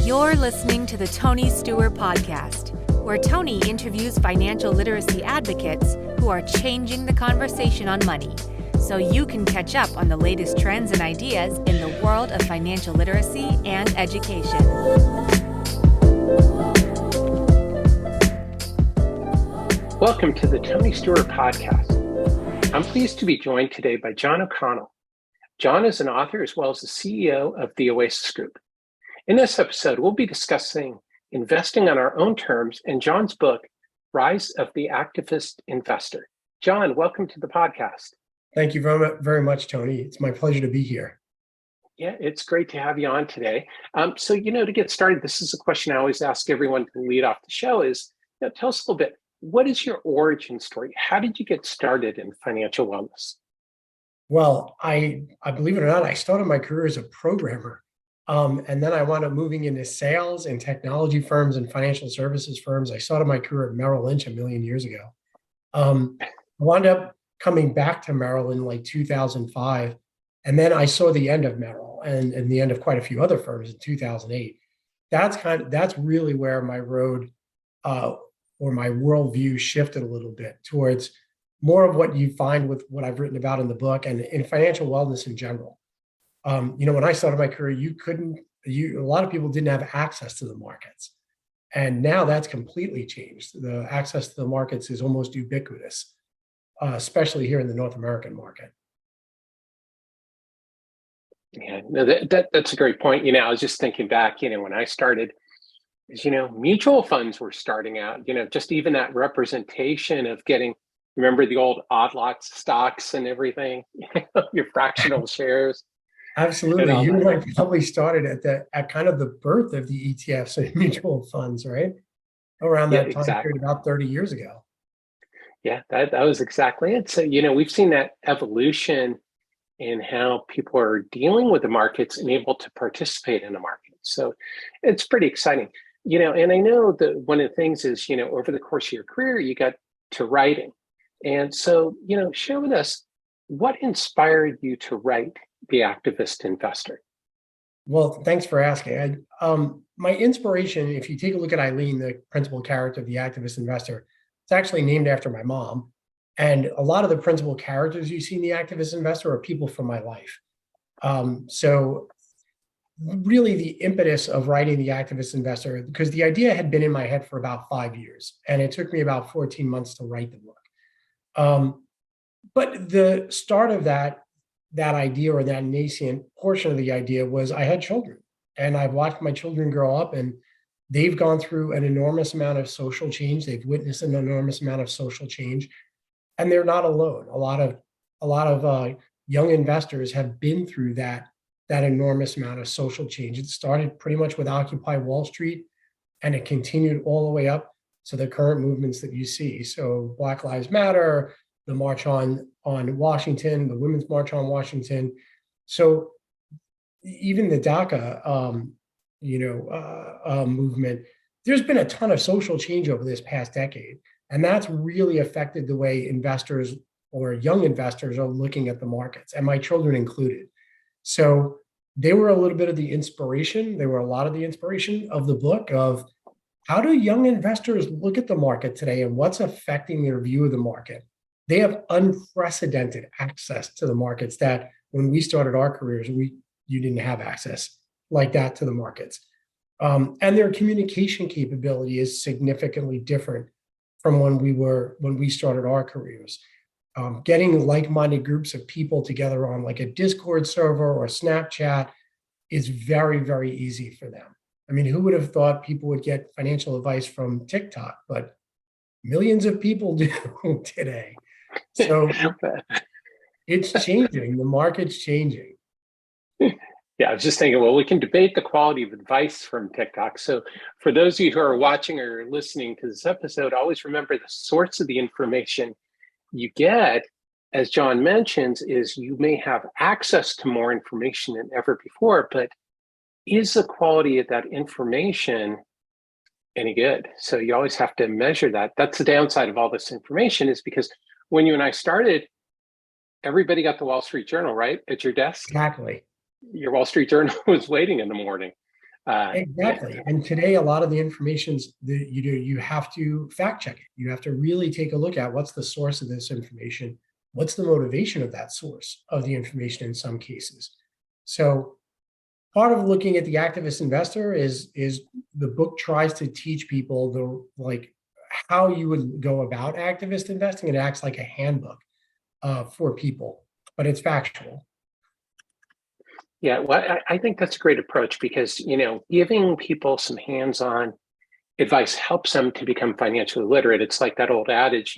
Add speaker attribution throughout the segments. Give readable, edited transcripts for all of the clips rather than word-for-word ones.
Speaker 1: You're listening to the Tony Steuer Podcast, where Tony interviews financial literacy advocates who are changing the conversation on money, so you can catch up on the latest trends and ideas in the world of financial literacy and education.
Speaker 2: Welcome to the Tony Steuer Podcast. I'm pleased to be joined today by John O'Connell. John is an author as well as the CEO of the Oasis Group. In this episode, we'll be discussing investing on our own terms and John's book, Rise of the Activist Investor. John, welcome to the podcast.
Speaker 3: Thank you very much, Tony. It's my pleasure to be here.
Speaker 2: Yeah, it's great to have you on today. To get started, this is a question I always ask everyone to lead off the show is, tell us a little bit, what is your origin story? How did you get started in financial wellness?
Speaker 3: Well, I believe it or not, I started my career as a programmer. And then I wound up moving into sales and technology firms and financial services firms. I started my career at Merrill Lynch a million years ago. Wound up coming back to Merrill in like 2005. And then I saw the end of Merrill and the end of quite a few other firms in 2008. That's really where my road or my worldview shifted a little bit towards more of what you find with what I've written about in the book and in financial wellness in general. When I started my career, a lot of people didn't have access to the markets. And now that's completely changed. The access to the markets is almost ubiquitous, especially here in the North American market.
Speaker 2: Yeah, no, that's a great point. I was just thinking back, when I started, mutual funds were starting out, just even that representation of getting, remember the old odd lots stocks and everything, your fractional shares.
Speaker 3: Absolutely. You and I probably started at kind of the birth of the ETFs and mutual funds, right? Around that time period, about 30 years ago.
Speaker 2: Yeah, that was exactly it. So, we've seen that evolution in how people are dealing with the markets and able to participate in the market. So it's pretty exciting. And I know that one of the things is, over the course of your career, you got to writing. And so, share with us what inspired you to write The Activist Investor?
Speaker 3: Well, thanks for asking. My inspiration, if you take a look at Eileen, the principal character of The Activist Investor, it's actually named after my mom. And a lot of the principal characters you see in The Activist Investor are people from my life. So really the impetus of writing The Activist Investor, because the idea had been in my head for about 5 years, and it took me about 14 months to write the book. But the start of that idea or that nascent portion of the idea was I had children, and I've watched my children grow up, and they've gone through an enormous amount of social change. They've witnessed an enormous amount of social change, and they're not alone. A lot of young investors have been through that enormous amount of social change. It started pretty much with Occupy Wall Street, and it continued all the way up to the current movements that you see. So Black Lives Matter, the March on Washington, the Women's March on Washington. So even the DACA, movement, there's been a ton of social change over this past decade. And that's really affected the way investors or young investors are looking at the markets, and my children included. So they were a little bit of the inspiration. They were a lot of the inspiration of the book of how do young investors look at the market today and what's affecting their view of the market. They have unprecedented access to the markets that when we started our careers, you didn't have access like that to the markets. And their communication capability is significantly different from when we started our careers. Getting like-minded groups of people together on like a Discord server or Snapchat is very, very easy for them. I mean, who would have thought people would get financial advice from TikTok? But millions of people do today. So it's changing. The market's changing.
Speaker 2: Yeah, I was just thinking, well, we can debate the quality of advice from TikTok. So for those of you who are watching or listening to this episode, always remember the source of the information you get, as John mentions, is you may have access to more information than ever before, but is the quality of that information any good? So you always have to measure that. That's the downside of all this information, is because when you and I started, everybody got the Wall Street Journal, right? At your desk.
Speaker 3: Exactly.
Speaker 2: Your Wall Street Journal was waiting in the morning.
Speaker 3: Exactly. And today, a lot of the information's that you do, you have to fact check it. You have to really take a look at what's the source of this information, what's the motivation of that source of the information in some cases. So part of looking at the activist investor is the book tries to teach people how you would go about activist investing. It acts like a handbook for people, but it's factual.
Speaker 2: Yeah, well, I think that's a great approach because, giving people some hands-on advice helps them to become financially literate. It's like that old adage,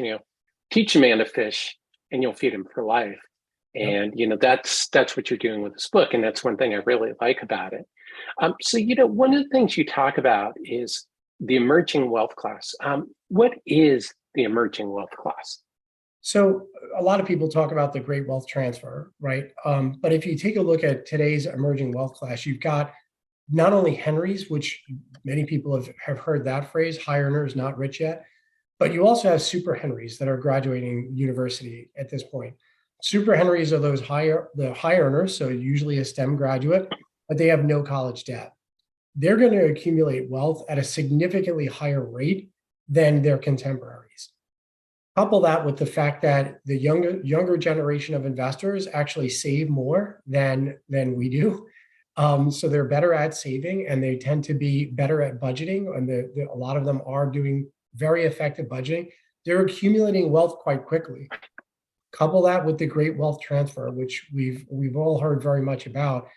Speaker 2: teach a man to fish and you'll feed him for life. And, that's what you're doing with this book. And that's one thing I really like about it. So, one of the things you talk about is the emerging wealth class. What is the emerging wealth class?
Speaker 3: So a lot of people talk about the great wealth transfer, right? But if you take a look at today's emerging wealth class, you've got not only Henrys, which many people have heard that phrase, high earners, not rich yet, but you also have super Henrys that are graduating university at this point. Super Henrys are the high earners, so usually a STEM graduate, but they have no college debt. They're going to accumulate wealth at a significantly higher rate than their contemporaries. Couple that with the fact that the younger generation of investors actually save more than we do. So they're better at saving and they tend to be better at budgeting. And a lot of them are doing very effective budgeting. They're accumulating wealth quite quickly. Couple that with the great wealth transfer, which we've all heard very much about.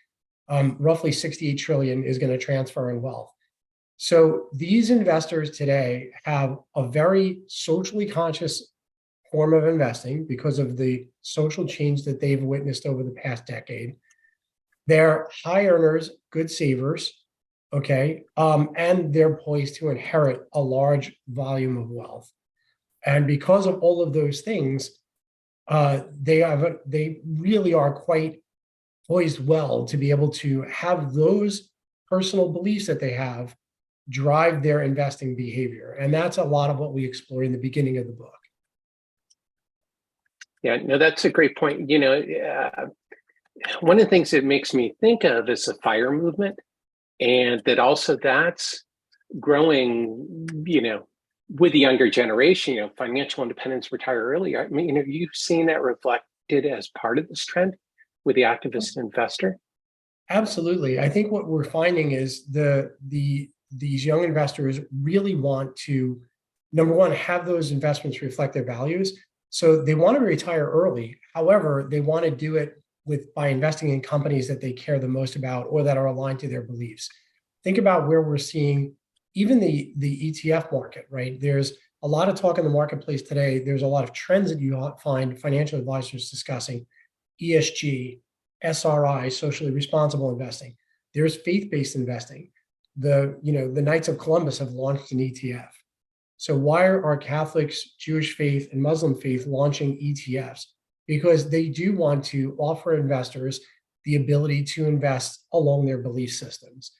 Speaker 3: Roughly 68 trillion is going to transfer in wealth. So these investors today have a very socially conscious form of investing because of the social change that they've witnessed over the past decade. They're high earners, good savers, okay, and they're poised to inherit a large volume of wealth. And because of all of those things, they really are quite poised well to be able to have those personal beliefs that they have drive their investing behavior. And that's a lot of what we explore in the beginning of the book.
Speaker 2: Yeah, no, that's a great point. One of the things it makes me think of is the FIRE movement, and that also that's growing, with the younger generation, financial independence, retire early. I mean, have you seen that reflected as part of this trend with the activist investor?
Speaker 3: Absolutely. I think what we're finding is these young investors really want to, number one, have those investments reflect their values. So they want to retire early. However, they want to do it by investing in companies that they care the most about or that are aligned to their beliefs. Think about where we're seeing even the ETF market, right? There's a lot of talk in the marketplace today. There's a lot of trends that you find financial advisors discussing: ESG, SRI, socially responsible investing. There's faith-based investing. The Knights of Columbus have launched an ETF. So why are Catholics, Jewish faith, and Muslim faith launching ETFs? Because they do want to offer investors the ability to invest along their belief systems,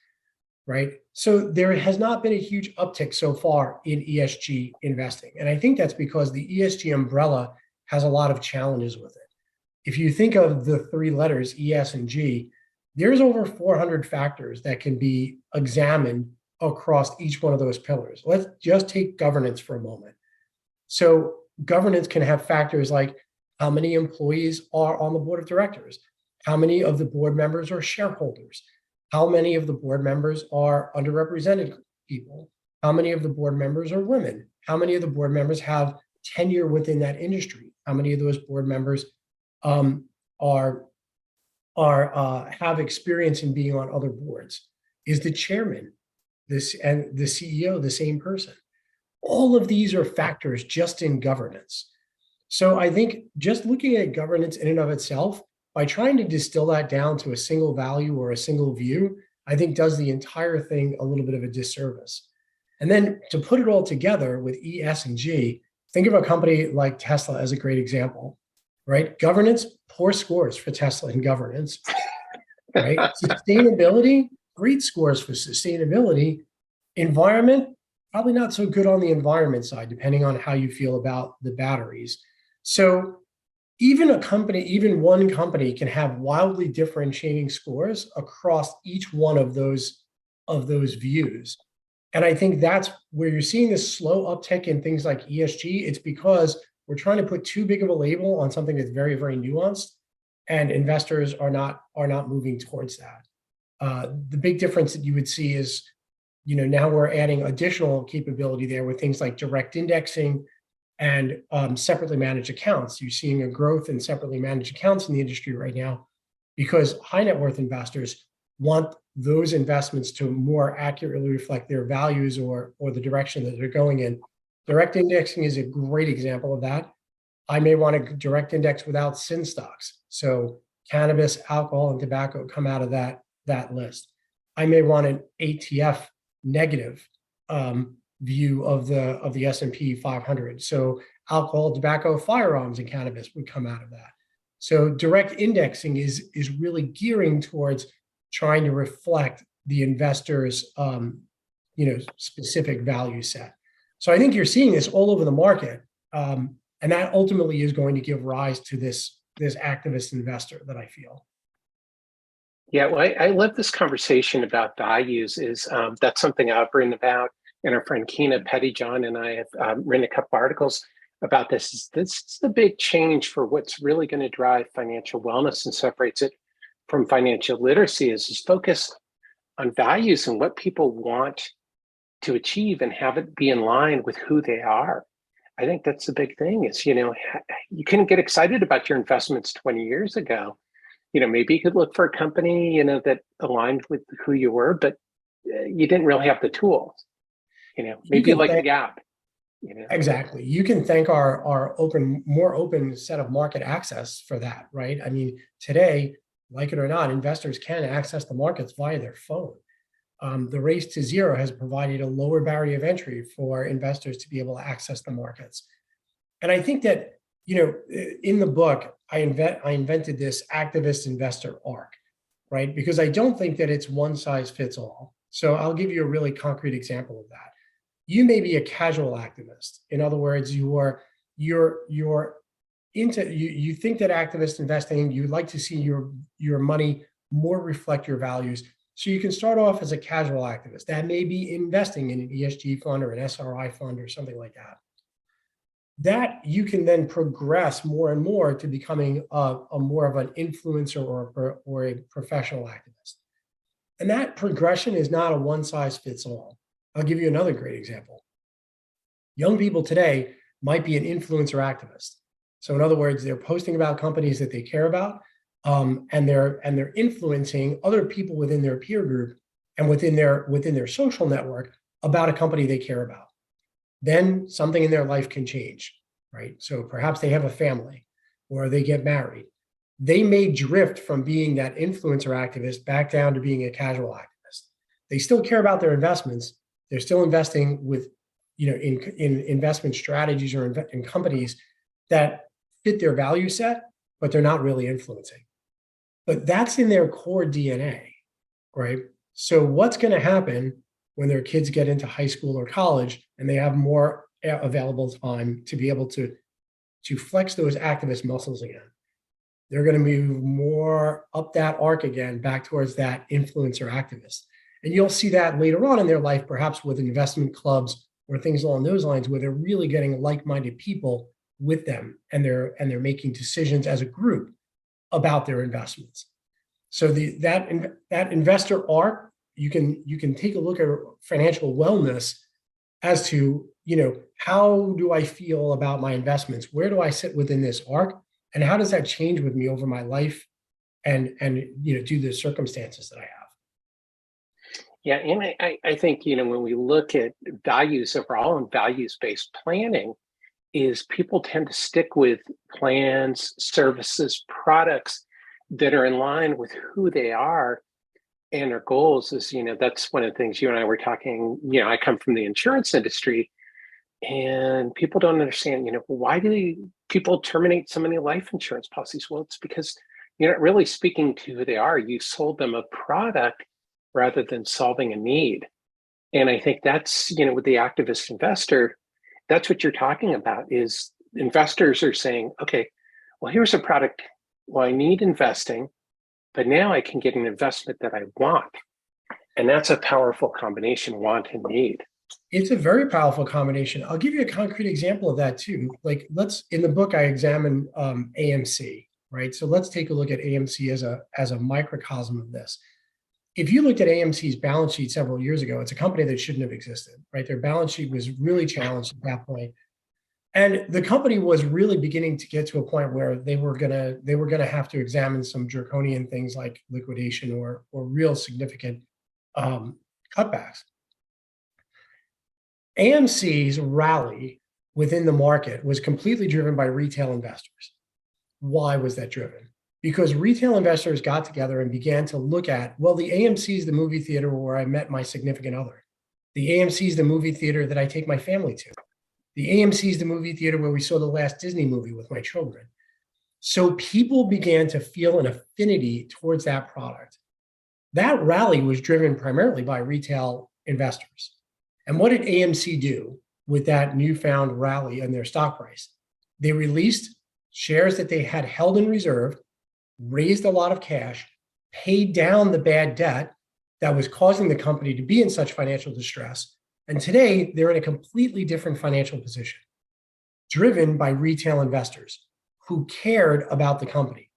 Speaker 3: right? So there has not been a huge uptick so far in ESG investing. And I think that's because the ESG umbrella has a lot of challenges with it. If you think of the three letters, E, S, and G, there's over 400 factors that can be examined across each one of those pillars. Let's just take governance for a moment. So governance can have factors like how many employees are on the board of directors, how many of the board members are shareholders, how many of the board members are underrepresented people, how many of the board members are women, how many of the board members have tenure within that industry, how many of those board members have experience in being on other boards. Is the chairman and the CEO the same person? All of these are factors just in governance. So I think just looking at governance in and of itself, by trying to distill that down to a single value or a single view, I think does the entire thing a little bit of a disservice. And then to put it all together with E, S, and G, think of a company like Tesla as a great example, right? Governance, poor scores for Tesla in governance, right? Sustainability, great scores for sustainability. Environment, probably not so good on the environment side, depending on how you feel about the batteries. So even one company can have wildly differentiating scores across each one of those of those views. And I think that's where you're seeing this slow uptick in things like ESG. It's because we're trying to put too big of a label on something that's very, very nuanced, and investors are not moving towards that. The big difference that you would see is, now we're adding additional capability there with things like direct indexing and separately managed accounts. You're seeing a growth in separately managed accounts in the industry right now because high net worth investors want those investments to more accurately reflect their values or the direction that they're going in. Direct indexing is a great example of that. I may want to direct index without sin stocks. So cannabis, alcohol, and tobacco come out of that list. I may want an ATF negative view of the S&P 500. So alcohol, tobacco, firearms, and cannabis would come out of that. So direct indexing is really gearing towards trying to reflect the investor's specific value set. So I think you're seeing this all over the market, and that ultimately is going to give rise to this activist investor that I feel.
Speaker 2: Yeah, well, I love this conversation about values. That's something I've written about, and our friend Keena Pettyjohn and I have written a couple articles about this. This is the big change for what's really going to drive financial wellness and separates it from financial literacy is focused on values and what people want to achieve and have it be in line with who they are. I think that's the big thing is, you couldn't get excited about your investments 20 years ago. Maybe you could look for a company, that aligned with who you were, but you didn't really have the tools. Maybe you like the Gap.
Speaker 3: Exactly. You can thank our more open set of market access for that, right? I mean, today, like it or not, investors can access the markets via their phone. The race to zero has provided a lower barrier of entry for investors to be able to access the markets. And I think that, in the book, I invented this activist investor arc, right? Because I don't think that it's one size fits all. So I'll give you a really concrete example of that. You may be a casual activist. In other words, you're into you think that activist investing, you'd like to see your money more reflect your values. So you can start off as a casual activist. That may be investing in an ESG fund or an SRI fund or something like that. That you can then progress more and more to becoming a more of an influencer or a professional activist. And that progression is not a one size fits all. I'll give you another great example. Young people today might be an influencer activist. So in other words, they're posting about companies that they care about, and they're influencing other people within their peer group and within their social network about a company they care about. Then something in their life can change, right? So perhaps they have a family or they get married. They may drift from being that influencer activist back down to being a casual activist. They still care about their investments. They're still investing with, in investment strategies or in companies that fit their value set, but they're not really influencing. But that's in their core DNA, right? So what's going to happen when their kids get into high school or college and they have more available time to be able to flex those activist muscles again? They're going to move more up that arc again, back towards that influencer activist. And you'll see that later on in their life, perhaps with investment clubs or things along those lines, where they're really getting like-minded people with them, and they're making decisions as a group about their investments. So that investor arc, you can take a look at financial wellness as to, how do I feel about my investments? Where do I sit within this arc? And how does that change with me over my life and due to the circumstances that I have?
Speaker 2: Yeah, and I think, when we look at values overall and values-based planning, is people tend to stick with plans, services, products that are in line with who they are and their goals. That's one of the things you and I were talking. I come from the insurance industry, and people don't understand, why do people terminate so many life insurance policies? Well, it's because you're not really speaking to who they are. You sold them a product rather than solving a need. And I think that's, with the activist investor, that's what you're talking about, is investors are saying, okay, well, here's a product. Well, I need investing, but now I can get an investment that I want. And that's a powerful combination, want and need.
Speaker 3: It's a very powerful combination. I'll give you a concrete example of that too. Like in the book, I examine AMC, right? So let's take a look at AMC as a microcosm of this. If you looked at AMC's balance sheet several years ago, it's a company that shouldn't have existed, right? Their balance sheet was really challenged at that point. And the company was really beginning to get to a point where they were gonna have to examine some draconian things like liquidation or real significant cutbacks. AMC's rally within the market was completely driven by retail investors. Why was that driven? Because retail investors got together and began to look at, well, the AMC is the movie theater where I met my significant other. The AMC is the movie theater that I take my family to. The AMC is the movie theater where we saw the last Disney movie with my children. So people began to feel an affinity towards that product. That rally was driven primarily by retail investors. And what did AMC do with that newfound rally in their stock price? They released shares that they had held in reserve, raised a lot of cash, paid down the bad debt that was causing the company to be in such financial distress. And today, they're in a completely different financial position, driven by retail investors who cared about the company.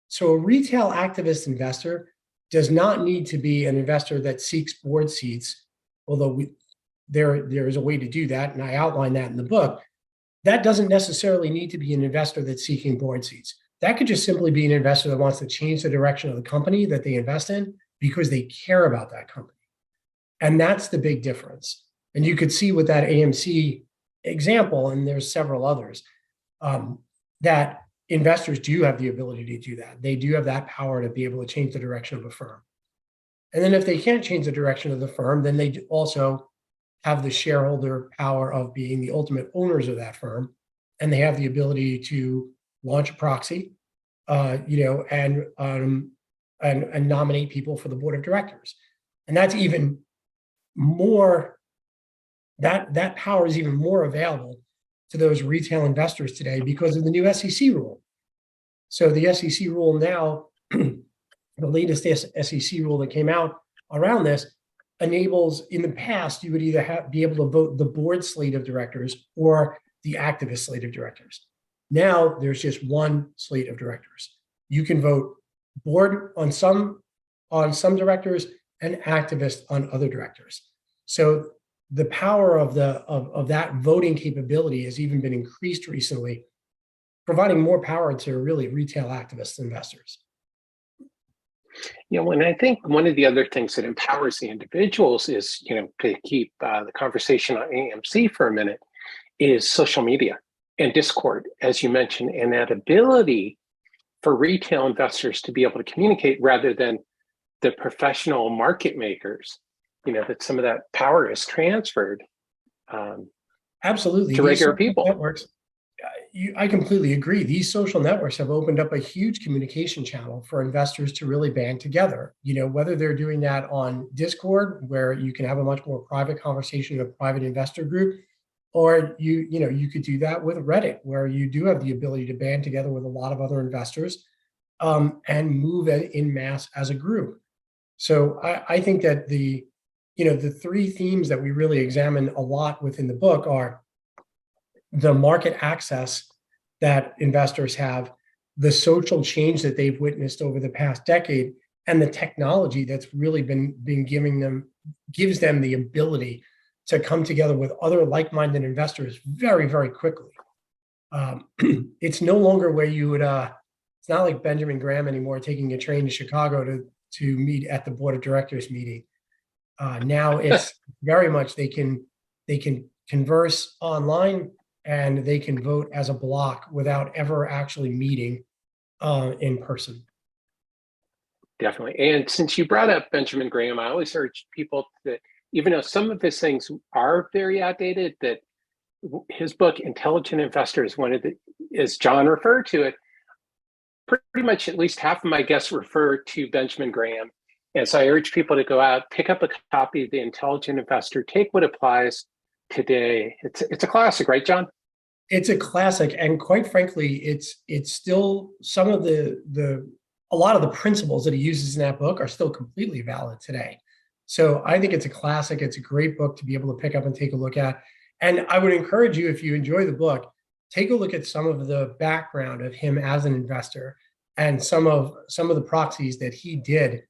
Speaker 3: So a retail activist investor does not need to be an investor that seeks board seats, although there is a way to do that, and I outline that in the book. That doesn't necessarily need to be an investor that's seeking board seats. That could just simply be an investor that wants to change the direction of the company that they invest in because they care about that company. And that's the big difference. And you could see with that AMC example, and there's several others, that investors do have the ability to do that. They do have that power to be able to change the direction of a firm. And then if they can't change the direction of the firm, then they also have the shareholder power of being the ultimate owners of that firm, and they have the ability to launch a proxy, and nominate people for the board of directors. And that's even more. That power is even more available to those retail investors today because of the new SEC rule. So the SEC rule now, the latest SEC rule that came out around this, enables, in the past, you would either be able to vote the board slate of directors or the activist slate of directors. Now there's just one slate of directors. You can vote board on some directors and activist on other directors. So the power of that voting capability has even been increased recently, providing more power to really retail activist investors.
Speaker 2: And I think one of the other things that empowers the individuals is, to keep the conversation on AMC for a minute, is social media and Discord, as you mentioned, and that ability for retail investors to be able to communicate rather than the professional market makers, that some of that power is transferred
Speaker 3: absolutely
Speaker 2: to regular people.
Speaker 3: Networks, I completely agree. These social networks have opened up a huge communication channel for investors to really band together. Whether they're doing that on Discord, where you can have a much more private conversation in a private investor group, or you could do that with Reddit, where you do have the ability to band together with a lot of other investors and move in mass as a group. So I think that the three themes that we really examine a lot within the book are the market access that investors have, the social change that they've witnessed over the past decade, and the technology that's really been gives them the ability to come together with other like-minded investors very, very quickly. It's no longer where you would, it's not like Benjamin Graham anymore, taking a train to Chicago to meet at the board of directors meeting. Now it's very much they can converse online and they can vote as a block without ever actually meeting in person.
Speaker 2: Definitely. And since you brought up Benjamin Graham, I always urge people that even though some of his things are very outdated, that his book, Intelligent Investor, is one of the, as John referred to it, pretty much at least half of my guests refer to Benjamin Graham. And so I urge people to go out, pick up a copy of The Intelligent Investor, take what applies today. It's a classic, right, John?
Speaker 3: It's a classic. And quite frankly, it's still some of a lot of the principles that he uses in that book are still completely valid today. So I think it's a classic. It's a great book to be able to pick up and take a look at. And I would encourage you, if you enjoy the book, take a look at some of the background of him as an investor and some of the proxies that he did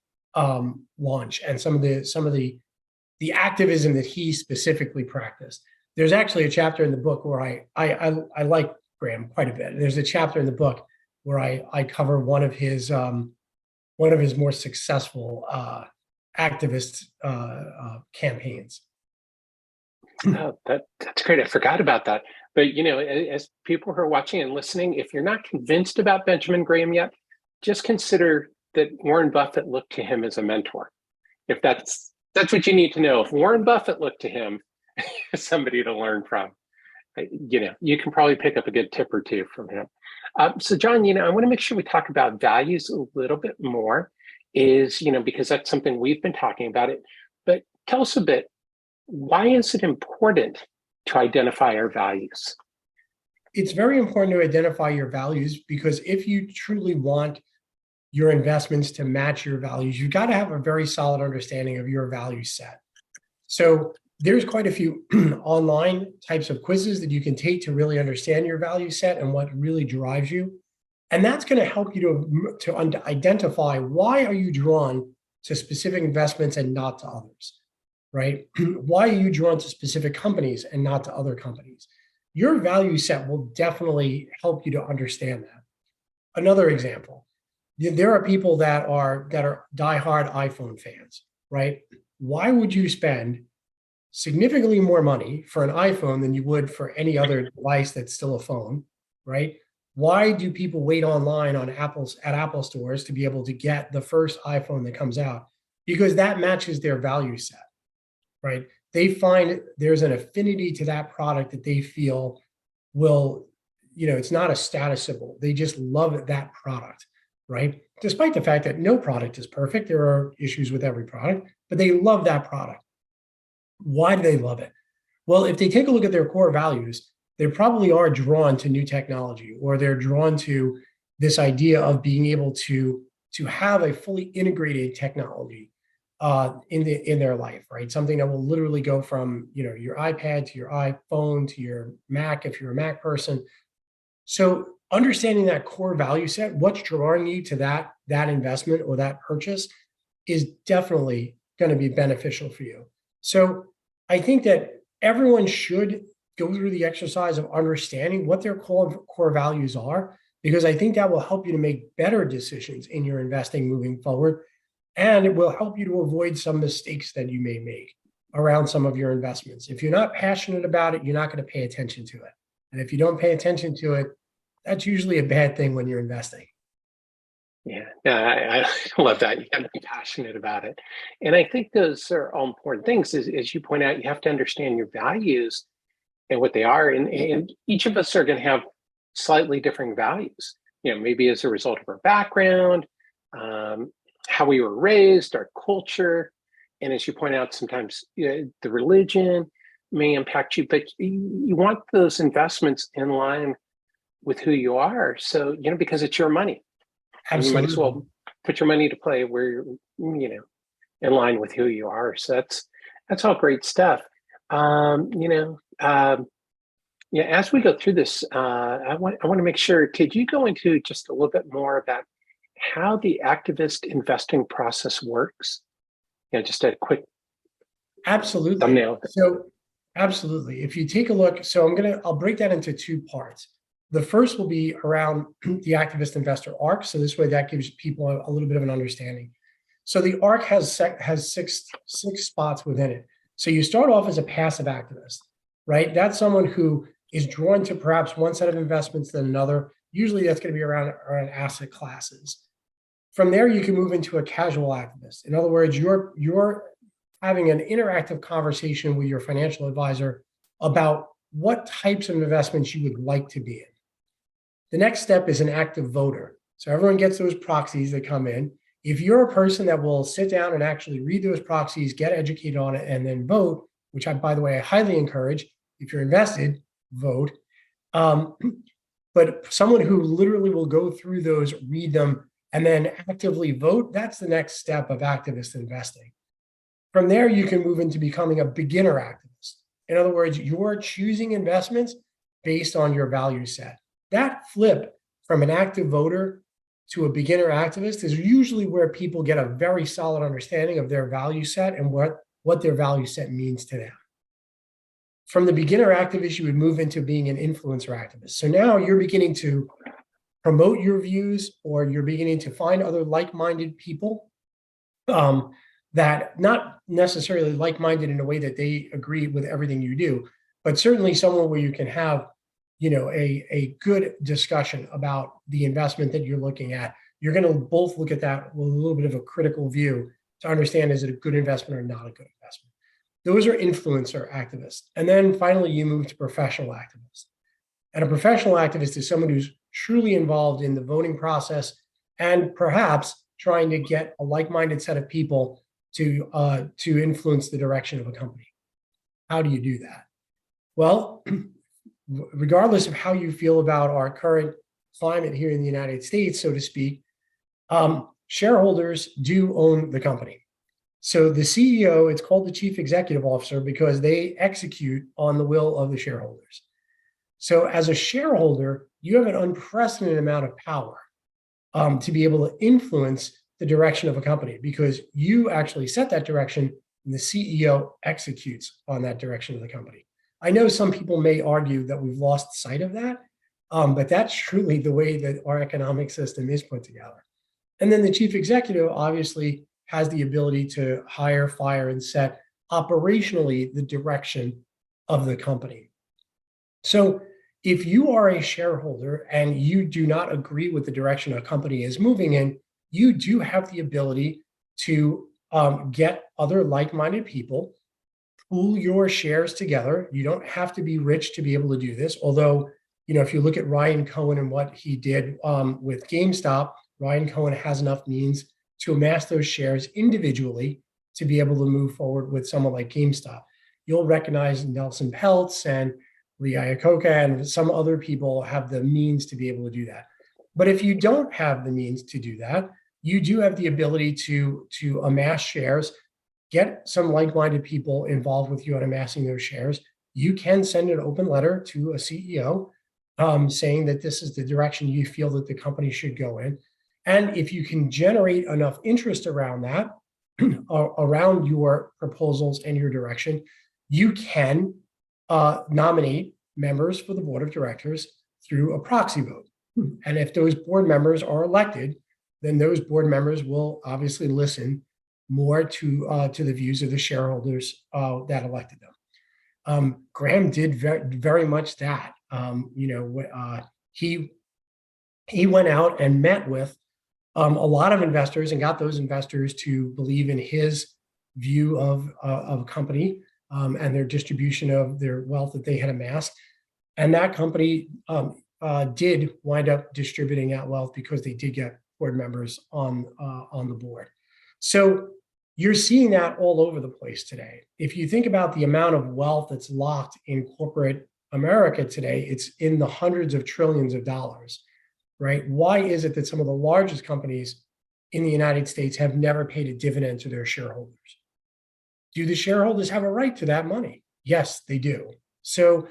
Speaker 3: launch, and some of the activism that he specifically practiced. There's actually a chapter in the book where I like Graham quite a bit. There's a chapter in the book where I cover one of his more successful activist campaigns.
Speaker 2: Oh, that's great. I forgot about that. But, as people who are watching and listening, if you're not convinced about Benjamin Graham yet, just consider that Warren Buffett looked to him as a mentor. If that's what you need to know. If Warren Buffett looked to him as somebody to learn from, you can probably pick up a good tip or two from him. So, John, I want to make sure we talk about values a little bit more, because that's something we've been talking about it. But tell us a bit, why is it important to identify our values?
Speaker 3: It's very important to identify your values, because if you truly want your investments to match your values, you've got to have a very solid understanding of your value set. So there's quite a few online types of quizzes that you can take to really understand your value set and what really drives you. And that's going to help you to identify, why are you drawn to specific investments and not to others, right? Why are you drawn to specific companies and not to other companies? Your value set will definitely help you to understand that. Another example, there are people that are diehard iPhone fans, right? Why would you spend significantly more money for an iPhone than you would for any other device that's still a phone, right? Why do people wait online at Apple stores to be able to get the first iPhone that comes out? Because that matches their value set, right? They find there's an affinity to that product that they feel will, it's not a status symbol. They just love that product, right? Despite the fact that no product is perfect, there are issues with every product, but they love that product. Why do they love it? Well, if they take a look at their core values, they probably are drawn to new technology, or they're drawn to this idea of being able to have a fully integrated technology in their life, right? Something that will literally go from your iPad to your iPhone to your Mac if you're a Mac person. So understanding that core value set, what's drawing you to that investment or that purchase, is definitely going to be beneficial for you. So I think that everyone should go through the exercise of understanding what their core values are, because I think that will help you to make better decisions in your investing moving forward. And it will help you to avoid some mistakes that you may make around some of your investments. If you're not passionate about it, you're not going to pay attention to it. And if you don't pay attention to it, that's usually a bad thing when you're investing.
Speaker 2: Yeah, I love that. You got to be passionate about it. And I think those are all important things. As you point out, you have to understand your values and what they are. And each of us are going to have slightly different values, maybe as a result of our background, how we were raised, our culture. And as you point out, sometimes the religion may impact you, but you want those investments in line with who you are. So, because it's your money. And you might as well put your money to play where you're, in line with who you are. So that's all great stuff. As we go through this, I want to make sure, could you go into just a little bit more about how the activist investing process works? Just a quick
Speaker 3: Absolutely.
Speaker 2: thumbnail.
Speaker 3: So absolutely. If you take a look, I'll break that into two parts. The first will be around the activist investor arc. So this way that gives people a little bit of an understanding. So the arc has six spots within it. So you start off as a passive activist, right? That's someone who is drawn to perhaps one set of investments than another. Usually that's going to be around asset classes. From there, you can move into a casual activist. In other words, you're having an interactive conversation with your financial advisor about what types of investments you would like to be in. The next step is an active voter. So everyone gets those proxies that come in. If you're a person that will sit down and actually read those proxies, get educated on it, and then vote, which by the way, I highly encourage, if you're invested, vote. But someone who literally will go through those, read them, and then actively vote, that's the next step of activist investing. From there, you can move into becoming a beginner activist. In other words, you're choosing investments based on your value set. That flip from an active voter to a beginner activist is usually where people get a very solid understanding of their value set and what their value set means to them. From the beginner activist, you would move into being an influencer activist. So now you're beginning to promote your views, or you're beginning to find other like-minded people that not necessarily like-minded in a way that they agree with everything you do, but certainly someone where you can have, a good discussion about the investment that you're looking at. You're going to both look at that with a little bit of a critical view to understand, is it a good investment or not a good investment? Those are influencer activists. And then finally, you move to professional activists. And a professional activist is someone who's truly involved in the voting process and perhaps trying to get a like-minded set of people to influence the direction of a company. How do you do that? Well, regardless of how you feel about our current climate here in the United States, so to speak, shareholders do own the company. So the CEO, it's called the chief executive officer because they execute on the will of the shareholders. So as a shareholder, you have an unprecedented amount of power to be able to influence the direction of a company, because you actually set that direction and the CEO executes on that direction of the company. I know some people may argue that we've lost sight of that, but that's truly the way that our economic system is put together. And then the chief executive obviously has the ability to hire, fire, and set operationally the direction of the company. So if you are a shareholder and you do not agree with the direction a company is moving in, you do have the ability to get other like-minded people, pool your shares together. You don't have to be rich to be able to do this. Although, if you look at Ryan Cohen and what he did with GameStop, Ryan Cohen has enough means to amass those shares individually to be able to move forward with someone like GameStop. You'll recognize Nelson Peltz and Lee Iacocca and some other people have the means to be able to do that. But if you don't have the means to do that, you do have the ability to amass shares, get some like-minded people involved with you on amassing those shares. You can send an open letter to a CEO saying that this is the direction you feel that the company should go in. And if you can generate enough interest around that, around your proposals and your direction, you can nominate members for the board of directors through a proxy vote. And if those board members are elected, then those board members will obviously listen more to the views of the shareholders that elected them. Graham did very much that. He went out and met with a lot of investors and got those investors to believe in his view of a company and their distribution of their wealth that they had amassed. And that company did wind up distributing that wealth because they did get board members on the board. So you're seeing that all over the place today. If you think about the amount of wealth that's locked in corporate America today, it's in the hundreds of trillions of dollars, right? Why is it that some of the largest companies in the United States have never paid a dividend to their shareholders? Do the shareholders have a right to that money? Yes, they do. So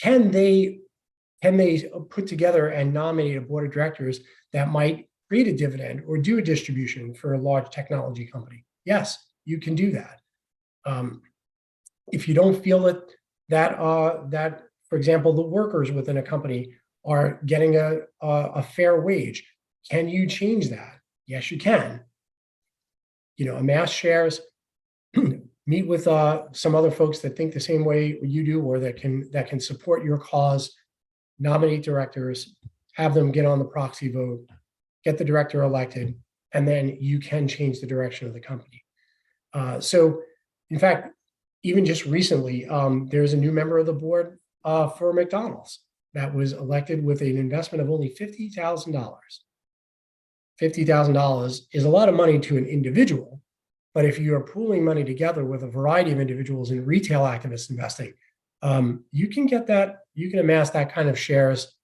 Speaker 3: can they put together and nominate a board of directors that might create a dividend or do a distribution for a large technology company? Yes, you can do that. If you don't feel that, for example, the workers within a company are getting a fair wage, can you change that? Yes, you can. Amass shares, meet with some other folks that think the same way you do, or that can support your cause, nominate directors, have them get on the proxy vote, get the director elected, and then you can change the direction of the company. So, in fact, even just recently, there's a new member of the board for McDonald's that was elected with an investment of only $50,000. $50,000 is a lot of money to an individual, but if you are pooling money together with a variety of individuals in retail activist investing, you can get that, you can amass that kind of shares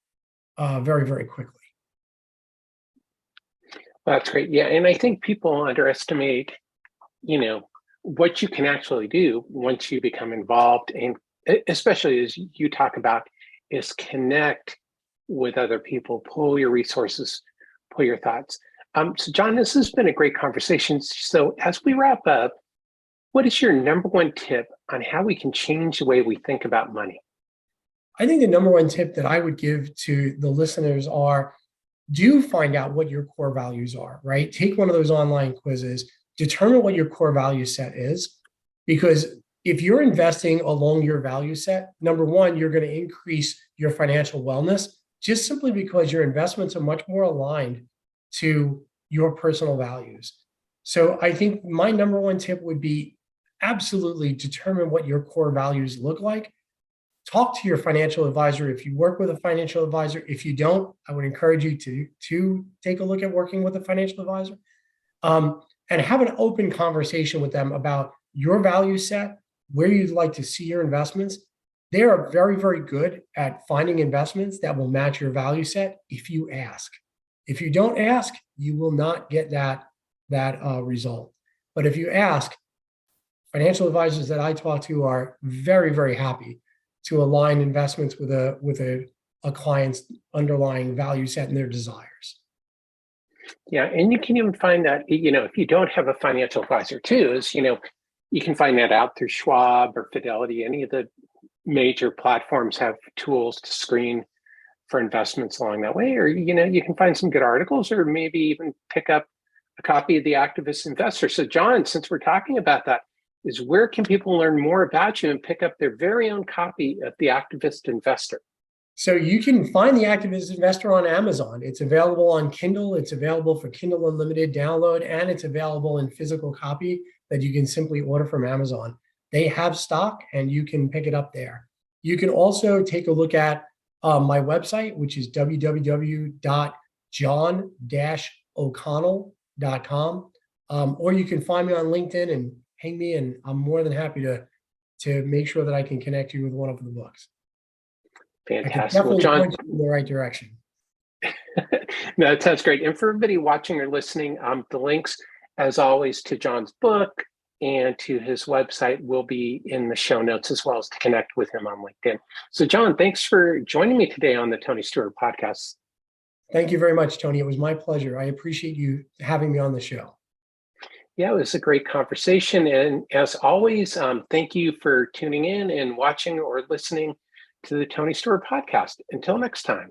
Speaker 3: very, very quickly.
Speaker 2: That's great. Yeah. And I think people underestimate, what you can actually do once you become involved, and especially as you talk about, is connect with other people, pull your resources, pull your thoughts. So John, this has been a great conversation. So as we wrap up, what is your number one tip on how we can change the way we think about money?
Speaker 3: I think the number one tip that I would give to the listeners are, do find out what your core values are, right? Take one of those online quizzes, determine what your core value set is, because if you're investing along your value set, number one, you're going to increase your financial wellness just simply because your investments are much more aligned to your personal values. So I think my number one tip would be absolutely determine what your core values look like. Talk to your financial advisor if you work with a financial advisor. If you don't, I would encourage you to take a look at working with a financial advisor, and have an open conversation with them about your value set, where you'd like to see your investments. They are very, very good at finding investments that will match your value set if you ask. If you don't ask, you will not get that result. But if you ask, financial advisors that I talk to are very, very happy to align investments with a client's underlying value set and their desires.
Speaker 2: Yeah, and you can even find that, if you don't have a financial advisor too, you can find that out through Schwab or Fidelity. Any of the major platforms have tools to screen for investments along that way. Or, you can find some good articles, or maybe even pick up a copy of The Activist Investor. So John, since we're talking about that, is where can people learn more about you and pick up their very own copy of The Activist Investor?
Speaker 3: So you can find The Activist Investor on Amazon. It's available on Kindle. It's available for Kindle Unlimited download, and it's available in physical copy that you can simply order from Amazon. They have stock and you can pick it up there. You can also take a look at my website, which is www.john-o'connell.com. Or you can find me on LinkedIn and ping me, and I'm more than happy to make sure that I can connect you with one of the books.
Speaker 2: Fantastic.
Speaker 3: Well, John, point you in the right direction.
Speaker 2: No, that sounds great. And for everybody watching or listening, the links, as always, to John's book and to his website will be in the show notes, as well as to connect with him on LinkedIn. So John, thanks for joining me today on the Tony Steuer Podcast.
Speaker 3: Thank you very much, Tony. It was my pleasure. I appreciate you having me on the show.
Speaker 2: Yeah, it was a great conversation. And as always, thank you for tuning in and watching or listening to the Tony Steuer Podcast. Until next time.